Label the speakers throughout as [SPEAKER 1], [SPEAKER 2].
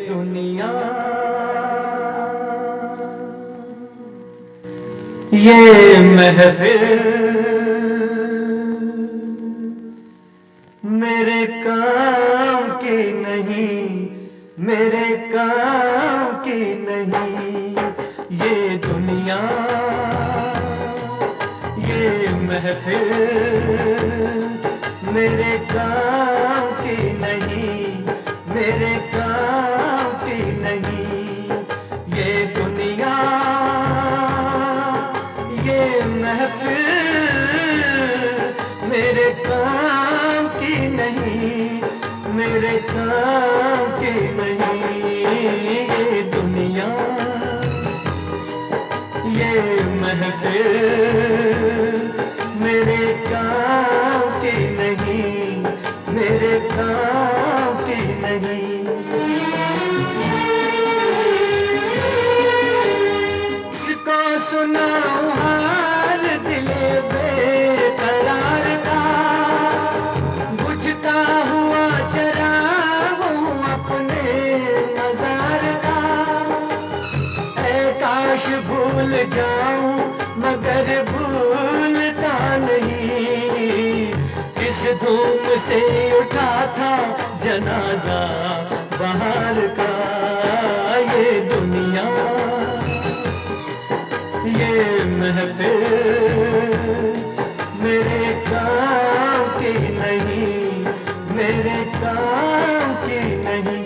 [SPEAKER 1] दुनिया ये महफिल मेरे काम की नहीं, मेरे काम की नहीं। ये दुनिया ये महफिल मेरे काम की नहीं, मेरे काम की नहीं। ये दुनिया ये महफिल मेरे काम की नहीं, मेरे काम की नहीं। ये दुनिया ये महफिल मेरे काम की नहीं, मेरे काम की नहीं। इसको सुनाऊं हाल दिले बेकरार का, बुझता हुआ चराग हूँ अपने मजार का। ऐ काश भूल जाऊं मगर भूलता नहीं, किस धूम से उठा था जनाजा बाहर का। ये दुनिया ये महफिल मेरे काम की नहीं, मेरे काम की नहीं।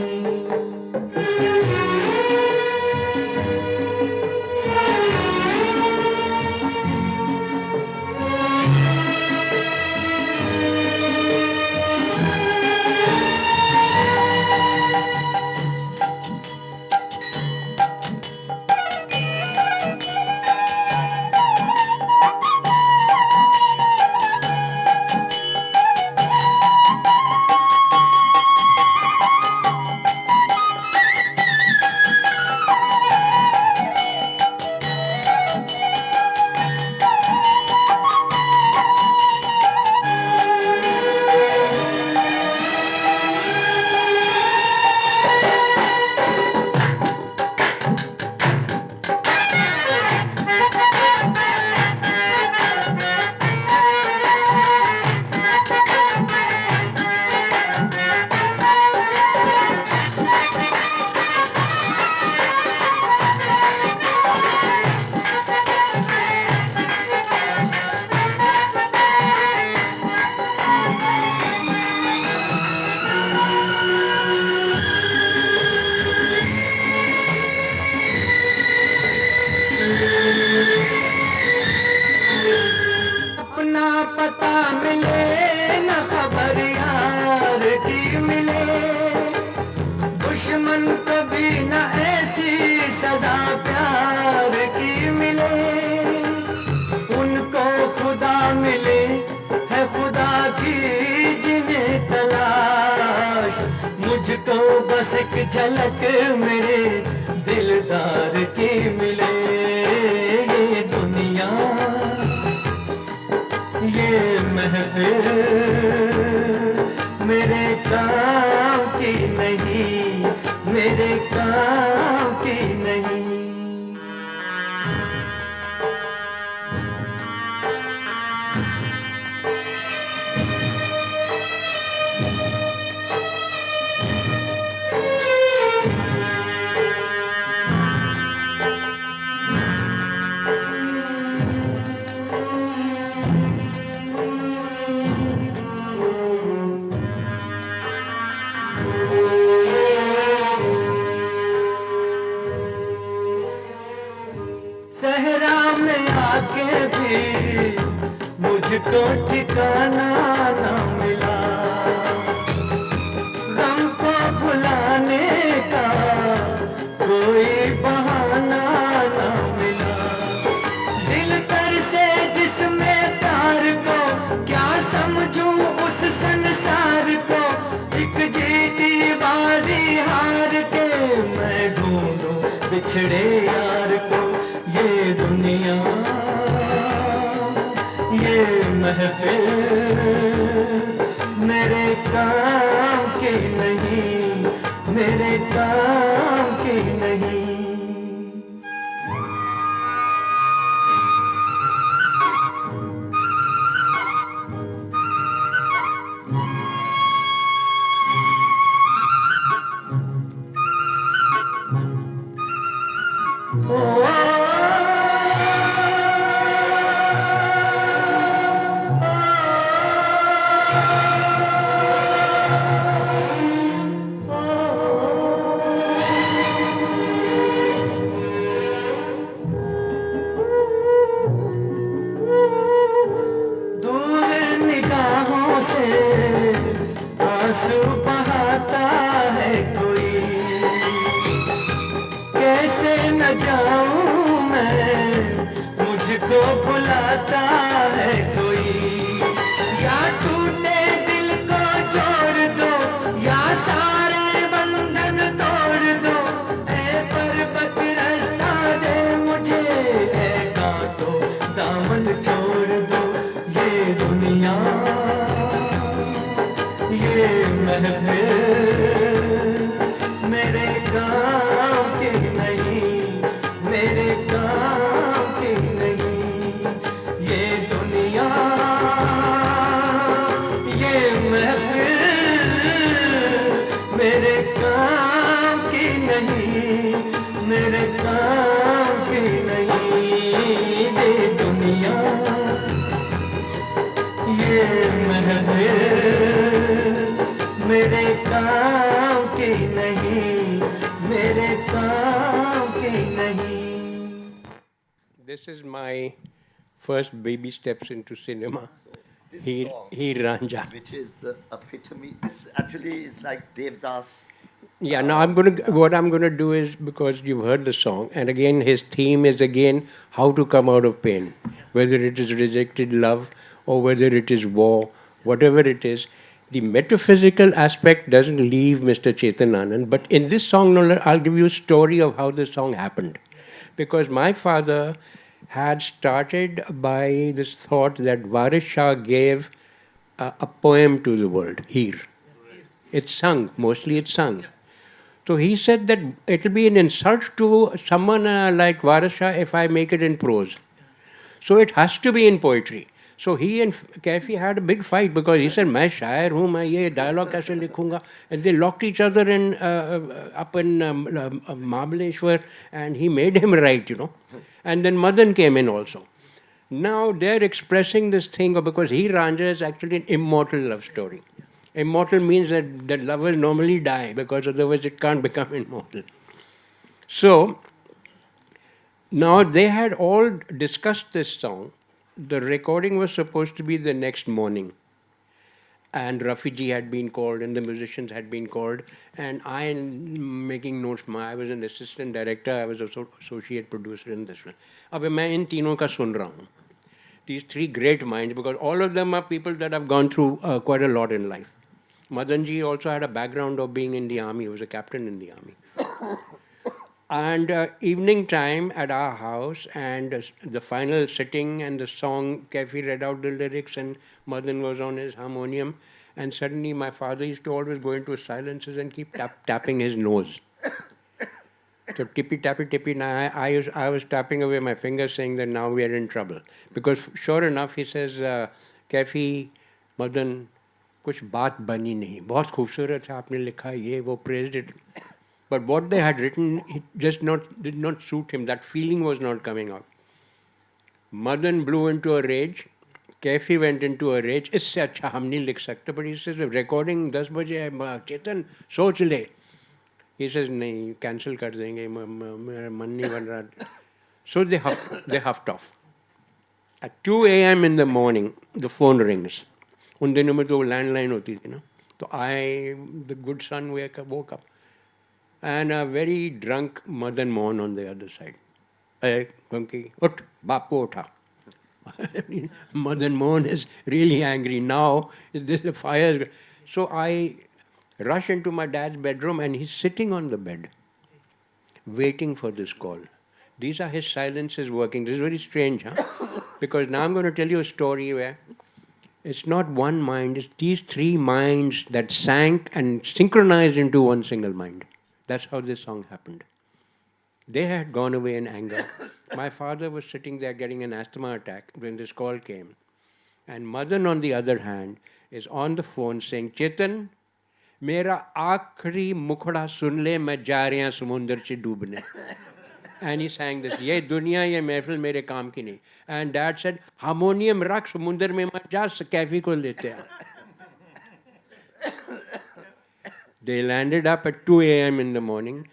[SPEAKER 1] झलक मेरे दिलदार की मिले। ये दुनिया ये महफिल मेरे काम की नहीं, मेरे काम की नहीं। मुझको ठिकाना ना मिला, गम को भुलाने का कोई बहाना ना मिला। दिल कर से जिसमें प्यार को क्या समझूं उस संसार को। एक जीती बाजी हार के मैं ढूंढूं बिछड़े यार को। ये दुनिया ये महफिल मेरे काम की नहीं, मेरे काम
[SPEAKER 2] This is my first baby steps into cinema.
[SPEAKER 3] This
[SPEAKER 2] Heer Ranjha.
[SPEAKER 3] which is the epitome. This actually is like Devdas.
[SPEAKER 2] Yeah, now what I'm gonna do is, because you've heard the song, and again his theme is again how to come out of pain, whether it is rejected love or whether it is war, whatever it is. The metaphysical aspect doesn't leave Mr. Chetan Anand, but in this song, I'll give you a story of how this song happened. Because my father had started by this thought that Waris Shah gave a poem to the world, Heer. It's sung, mostly it's sung. So he said that it will be an insult to someone like Waris Shah if I make it in prose. So it has to be in poetry. So he and Kaifi had a big fight because he said, "मैं शायर हूँ, मैं ये dialogue कैसे लिखूँगा?" And they locked each other in up in Mahabaleshwar, and he made him write, And then Madan came in also. Now they're expressing this thing because Heer Ranjha is actually an immortal love story. Immortal means that the lovers normally die because otherwise it can't become immortal. So now they had all discussed this song. The recording was supposed to be the next morning. And Rafi ji had been called and the musicians had been called. And I am making notes. I was an assistant director. I was also associate producer in this one. अब मैं इन तीनों का सुन रहा हूँ. These three great minds, because all of them are people that have gone through quite a lot in life. Madan ji also had a background of being in the army. He was a captain in the army. And evening time at our house, and the final sitting and the song, Kaifi read out the lyrics and Madan was on his harmonium. And suddenly my father used to always go into silences and keep tapping his nose. So tippy, tappy, tippy. Now I was tapping away my fingers saying that now we are in trouble. Because sure enough, he says, Kaifi, Madan, कुछ बात बनी नहीं. बहुत खूबसूरत है आपने लिखा ये वो, praised it. But what they had written, it just did not suit him. That feeling was not coming out. Madan blew into a rage. Kaifi went into a rage. इससे अच्छा हम नहीं लिख सकते. But he says, recording 10 बजे है, चेतन सोच ले. He says, नहीं, cancel कर देंगे, मेरा मन नहीं बन रहा. So they huffed off. At 2 a.m. in the morning, the phone rings. उन दिनों में तो landline होती थी ना. तो the good son woke up. And a very drunk Madan Mohan on the other side. Ut, bapu utha. Madan Mohan is really angry now. The fire. So I rush into my dad's bedroom and he's sitting on the bed, waiting for this call. These are his silences working. This is very strange, huh? Because now I'm going to tell you a story where it's not one mind, it's these three minds that sank and synchronized into one single mind. That's how this song happened. They had gone away in anger. My father was sitting there getting an asthma attack when this call came. And Madan, on the other hand, is on the phone saying, Chetan, mera aakhri mukhda sun le, main ja raha samundar se doobne. And he sang this, Yeh Duniya Yeh Mehfil mere kaam ki nahi. And Dad said, harmonium rakh samundar mein mat ja, Kaifi ko lete aa. They landed up at 2 a.m. in the morning.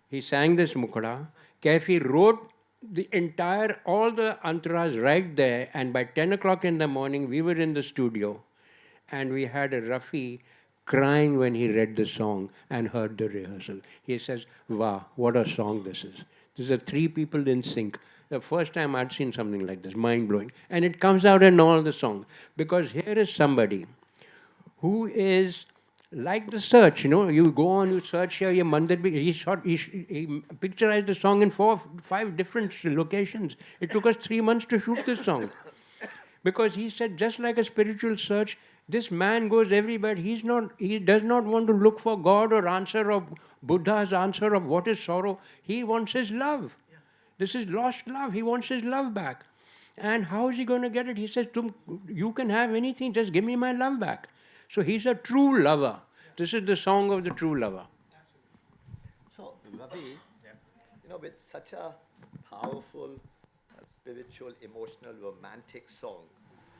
[SPEAKER 2] He sang this Mukhada. Kaifi wrote the entire, all the antras right there, and by 10 o'clock in the morning, we were in the studio, and we had a Rafi crying when he read the song and heard the rehearsal. He says, wow, what a song this is. These are three people in sync. The first time I'd seen something like this, mind-blowing. And it comes out in all the songs. Because here is somebody who is like the search, you go on, you search here, your mandir, he picturized the song in 4-5 different locations. It took us 3 months to shoot this song. Because he said, just like a spiritual search, this man goes everywhere. He does not want to look for God or answer of Buddha's answer of what is sorrow. He wants his love. Yeah. This is lost love. He wants his love back. And how is he going to get it? He says, you can have anything, just give me my love back. So he's a true lover. This is the song of the true lover.
[SPEAKER 3] So, Ravi, with such a powerful, spiritual, emotional, romantic song,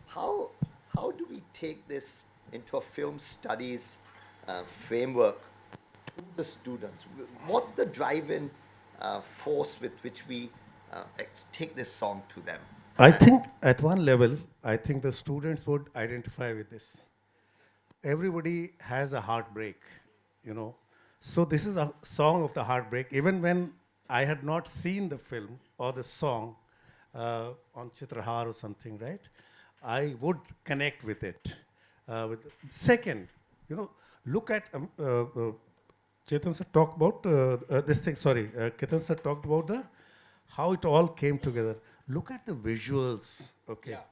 [SPEAKER 3] how do we take this into a film studies framework to the students? What's the driving force with which we take this song to them?
[SPEAKER 4] I think at one level, I think the students would identify with this. Everybody has a heartbreak, So this is a song of the heartbreak. Even when I had not seen the film or the song on Chitrahar or something, right? I would connect with it. Second, look at Chetan sir talked about this thing. Sorry, Ketan sir talked about how it all came together. Look at the visuals. Okay, yeah,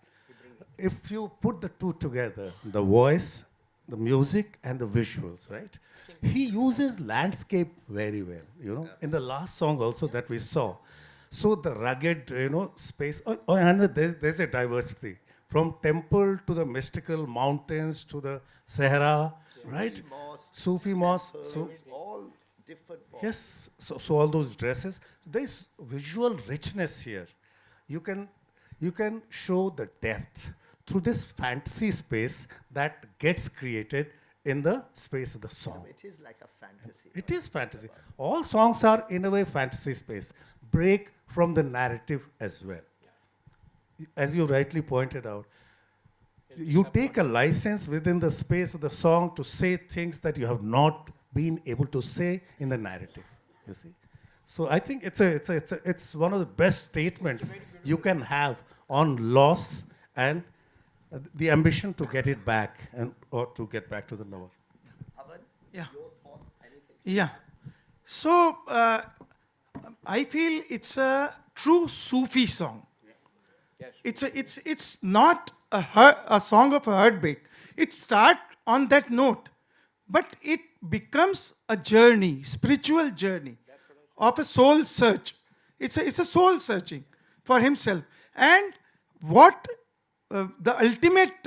[SPEAKER 4] if you put the two together, the voice, the music, and the visuals, right? He uses landscape very well. Yeah. In the last song also that we saw. So the rugged, space. And there's a diversity. From temple to the mystical mountains to the Sahara, right? Sufi mosque. So
[SPEAKER 3] all different forms.
[SPEAKER 4] Yes. So all those dresses. There's visual richness here. You can show the depth through this fantasy space that gets created in the space of the song.
[SPEAKER 3] It is like a fantasy.
[SPEAKER 4] It is fantasy. All songs are in a way fantasy space. Break from the narrative as well. As you rightly pointed out, you take a license within the space of the song to say things that you have not been able to say in the narrative. You see, so I think it's one of the best statements you can have on loss and the ambition to get it back or to get back to the lover.
[SPEAKER 5] Yeah.
[SPEAKER 3] Your thoughts, anything?
[SPEAKER 5] Yeah. So I feel it's a true Sufi song. It's not a song of a heartbreak. It starts on that note, but it becomes a journey, spiritual journey of a soul search. It's a soul searching for himself. And what the ultimate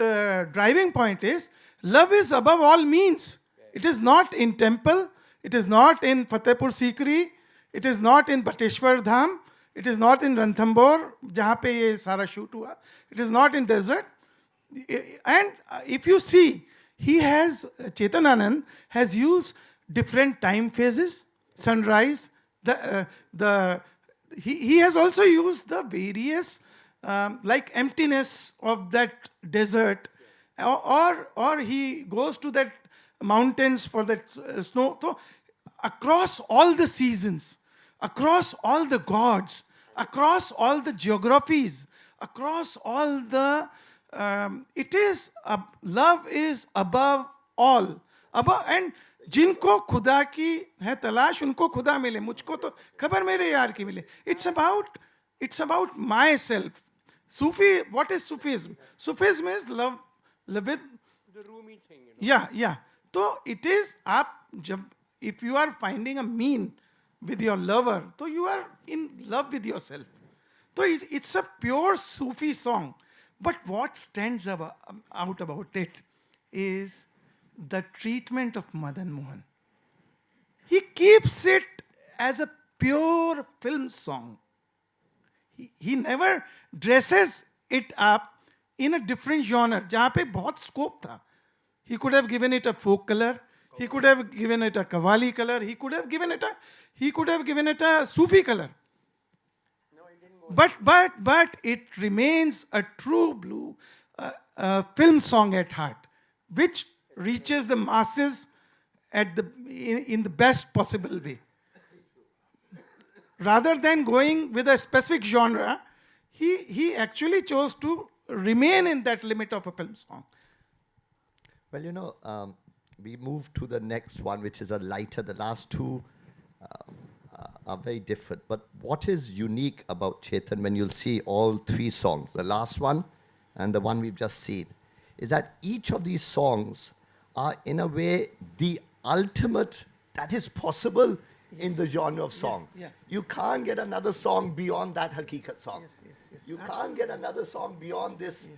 [SPEAKER 5] driving point is, love is above all means. It is not in temple. It is not in Fatehpur Sikri. It is not in Bateshwar Dham. It is not in Ranthambore, जहाँ पे ये सारा shoot हुआ. It is not in desert. And if you see, Chetan Anand has used different time phases, sunrise. He has also used the various like emptiness of that desert, or he goes to that mountains for that snow. So across all the seasons, across all the gods, across all the geographies, across all the love is above all. Above, and जिनको खुदा की है तलाश उनको खुदा मिले, मुझको तो खबर मेरे यार की मिले. It's about myself. Sufi, what is Sufism? Sufism is love with
[SPEAKER 2] The Rumi thing,
[SPEAKER 5] Yeah. So it is if you are finding a mean with your lover, so you are in love with yourself. So it's a pure Sufi song. But what stands out about it is the treatment of Madan Mohan. He keeps it as a pure film song. He never dresses it up in a different genre, जहाँ पे बहुत scope था. He could have given it a folk color. He could have given it a qawwali color. He could have given it a Sufi color. But it remains a true blue film song at heart, which reaches the masses in the best possible way. Rather than going with a specific genre, he actually chose to remain in that limit of a film song.
[SPEAKER 3] Well, we move to the next one, which is a lighter. The last two are very different. But what is unique about Chetan when you'll see all three songs, the last one and the one we've just seen, is that each of these songs are in a way the ultimate that is possible in the genre of song.
[SPEAKER 5] Yeah.
[SPEAKER 3] You can't get another song beyond that Hakikat song.
[SPEAKER 5] Yes.
[SPEAKER 3] You can't get another song beyond this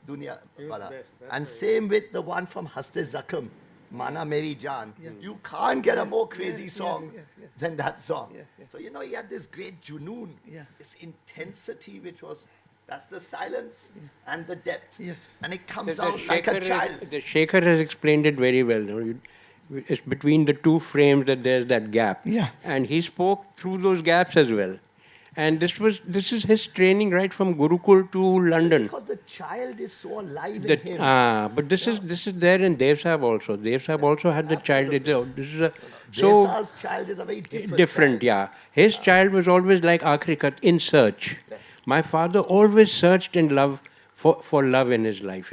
[SPEAKER 3] Duniya. Wala.
[SPEAKER 1] best. That's
[SPEAKER 3] And same with the one from Haste Zakham, Mana Meri Jaan. You can't get a more crazy song than that song.
[SPEAKER 5] Yes.
[SPEAKER 3] So, he had this great junoon, this intensity, that's the silence and the depth.
[SPEAKER 5] Yes.
[SPEAKER 3] And it comes out like a child.
[SPEAKER 2] The Shaker has explained it very well. It's between the two frames that there's that gap.
[SPEAKER 5] Yeah.
[SPEAKER 2] And he spoke through those gaps as well. And this is his training right from Gurukul to London.
[SPEAKER 3] Because the child is so alive in him.
[SPEAKER 2] But this is there in Dev Sahib also. Dev Sahib also had the child. This is
[SPEAKER 3] Desa's child is a very different child.
[SPEAKER 2] Yeah. His child was always like Akhri Khat, in search.
[SPEAKER 3] Yes.
[SPEAKER 2] My father always searched in love for love in his life,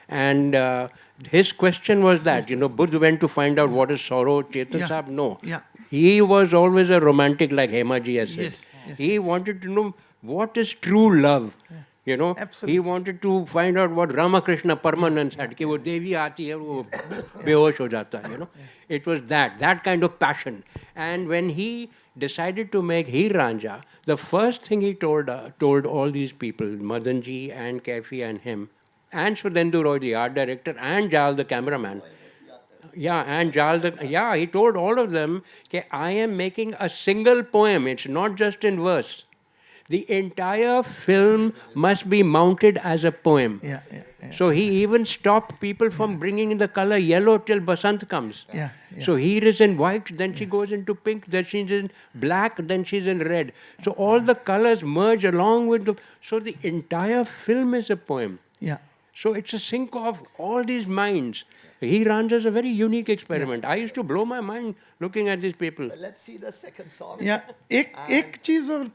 [SPEAKER 2] And his question was that, Buddha went to find out what is sorrow. Chetan Sahib, no.
[SPEAKER 5] Yeah.
[SPEAKER 2] He was always a romantic, like Hema ji has said.
[SPEAKER 5] Yes,
[SPEAKER 2] He wanted to know what is true love.
[SPEAKER 5] Absolutely.
[SPEAKER 2] He wanted to find out what Ramakrishna Paramanand said, कि वो देवी आती है वो बेहोश हो जाता है, It was that kind of passion. And when he decided to make Heer Ranjha, the first thing he told all these people, Madan ji and Kaifi and him, and Sudhendu Roy, the art director, and Jal, the cameraman. He told all of them that I am making a single poem. It's not just in verse. The entire film must be mounted as a poem.
[SPEAKER 5] Yeah.
[SPEAKER 2] So he even stopped people from bringing in the color yellow till Basant comes.
[SPEAKER 5] Yeah.
[SPEAKER 2] So here is in white, then she goes into pink, then she's in black, then she's in red. So all the colors merge along with so the entire film is a poem.
[SPEAKER 5] Yeah.
[SPEAKER 2] So it's a sync of all these minds. Heer Ranjha is a very unique experiment. I used to blow my mind looking at these people.
[SPEAKER 3] Well, let's see the second song.
[SPEAKER 5] Yeah. एक चीज और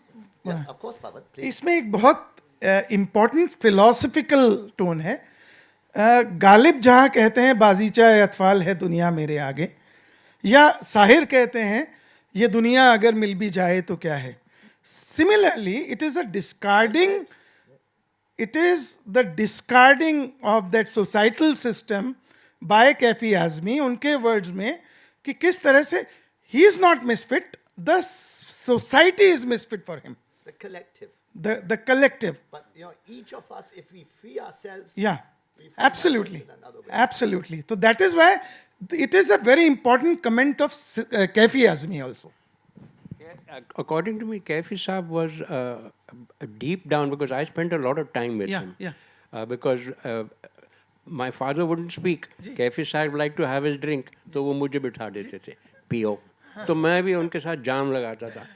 [SPEAKER 3] Yeah, of course, Pavan, please.
[SPEAKER 5] इसमें एक बहुत important philosophical tone है. गालिब जहाँ कहते हैं बाजीचा अतफाल है दुनिया मेरे आगे, या साहिर कहते हैं ये दुनिया अगर मिल भी जाए तो क्या है. Similarly, it is the discarding of that societal system by Kaifi Azmi, उनके words में कि किस तरह से he is not misfit, the society is misfit for him.
[SPEAKER 3] The collective.
[SPEAKER 5] The collective.
[SPEAKER 3] But, each of us, if we free ourselves,
[SPEAKER 5] Yeah,
[SPEAKER 3] we free
[SPEAKER 5] absolutely.
[SPEAKER 3] ourselves in another way.
[SPEAKER 5] Absolutely. So that is why it is a very important comment of Kaifi Azmi also.
[SPEAKER 2] According to me, Kaifi Saab was deep down, because I spent a lot of time with him. Because my father wouldn't speak. Kaifi Saab liked to have his drink, तो वो मुझे बिठा देते थे, पियो. तो मैं भी उनके साथ जाम लगाता था.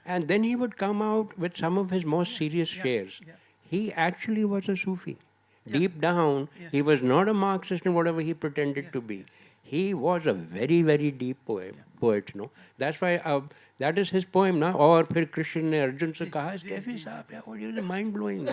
[SPEAKER 2] And then he would come out with some of his most serious shares. He actually was a Sufi. Deep down, he was not a Marxist in whatever he pretended to be. He was a very, very deep poet. That's why that is his poem now. और फिर कृष्ण ने अर्जुन से कहा, Kaifi साहब, what is mind blowing?